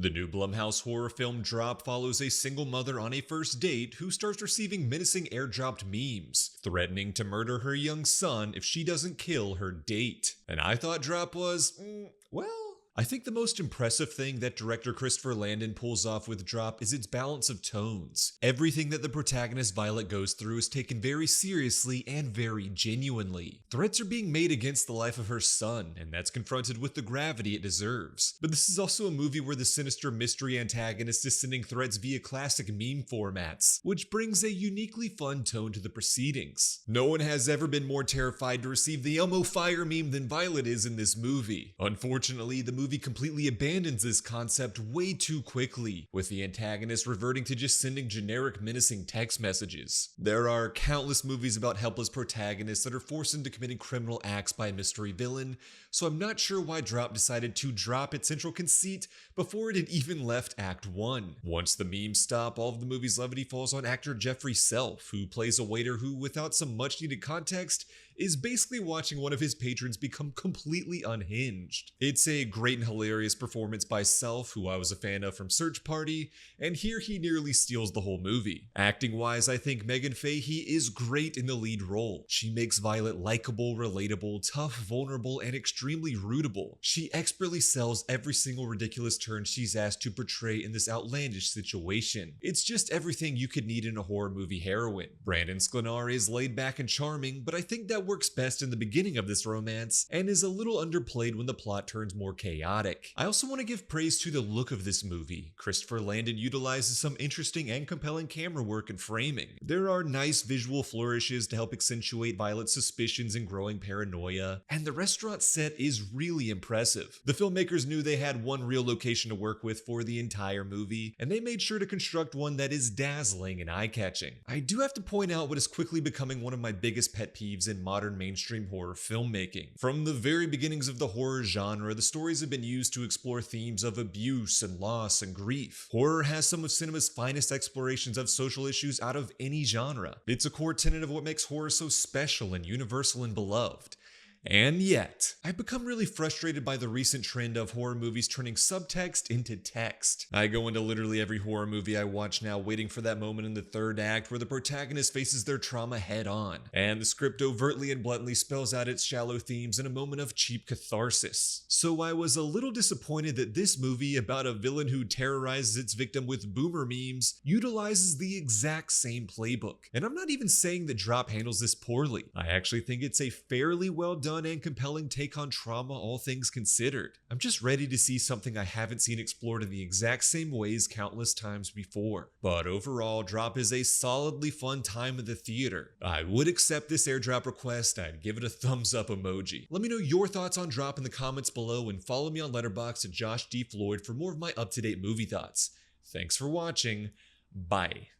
The new Blumhouse horror film Drop follows a single mother on a first date who starts receiving menacing airdropped memes, threatening to murder her young son if she doesn't kill her date. And I thought Drop was, well, I think the most impressive thing that director Christopher Landon pulls off with Drop is its balance of tones. Everything that the protagonist Violett goes through is taken very seriously and very genuinely. Threats are being made against the life of her son, and that's confronted with the gravity it deserves. But this is also a movie where the sinister mystery antagonist is sending threats via classic meme formats, which brings a uniquely fun tone to the proceedings. No one has ever been more terrified to receive the Elmo fire meme than Violett is in this movie. Unfortunately, the movie completely abandons this concept way too quickly, with the antagonist reverting to just sending generic menacing text messages. There are countless movies about helpless protagonists that are forced into committing criminal acts by a mystery villain, so I'm not sure why Drop decided to drop its central conceit before it had even left Act 1. Once the memes stop, all of the movie's levity falls on actor Jeffery self, who plays a waiter who, without some much needed context, is basically watching one of his patrons become completely unhinged. It's a great and hilarious performance by Self, who I was a fan of from Search Party, and here he nearly steals the whole movie. Acting wise, I think Meghann Fahy is great in the lead role. She makes Violett likable, relatable, tough, vulnerable, and extremely rootable. She expertly sells every single ridiculous turn she's asked to portray in this outlandish situation. It's just everything you could need in a horror movie heroine. Sklenar is laid back and charming, but I think that works best in the beginning of this romance, and is a little underplayed when the plot turns more chaotic. I also want to give praise to the look of this movie. Christopher Landon utilizes some interesting and compelling camera work and framing. There are nice visual flourishes to help accentuate Violett's suspicions and growing paranoia, and the restaurant set is really impressive. The filmmakers knew they had one real location to work with for the entire movie, and they made sure to construct one that is dazzling and eye-catching. I do have to point out what is quickly becoming one of my biggest pet peeves in modern mainstream horror filmmaking. From the very beginnings of the horror genre, the stories have been used to explore themes of abuse and loss and grief. Horror has some of cinema's finest explorations of social issues out of any genre. It's a core tenet of what makes horror so special and universal and beloved. And yet, I've become really frustrated by the recent trend of horror movies turning subtext into text. I go into literally every horror movie I watch now waiting for that moment in the third act where the protagonist faces their trauma head on, and the script overtly and bluntly spells out its shallow themes in a moment of cheap catharsis. So I was a little disappointed that this movie, about a villain who terrorizes its victim with boomer memes, utilizes the exact same playbook. And I'm not even saying that Drop handles this poorly. I actually think it's a fairly well done and compelling take on trauma, all things considered. I'm just ready to see something I haven't seen explored in the exact same ways countless times before. But overall, Drop is a solidly fun time in the theater. I would accept this airdrop request. I'd give it a thumbs up emoji. Let me know your thoughts on Drop in the comments below, and follow me on Letterboxd at Josh D. Floyd for more of my up-to-date movie thoughts. Thanks for watching. Bye.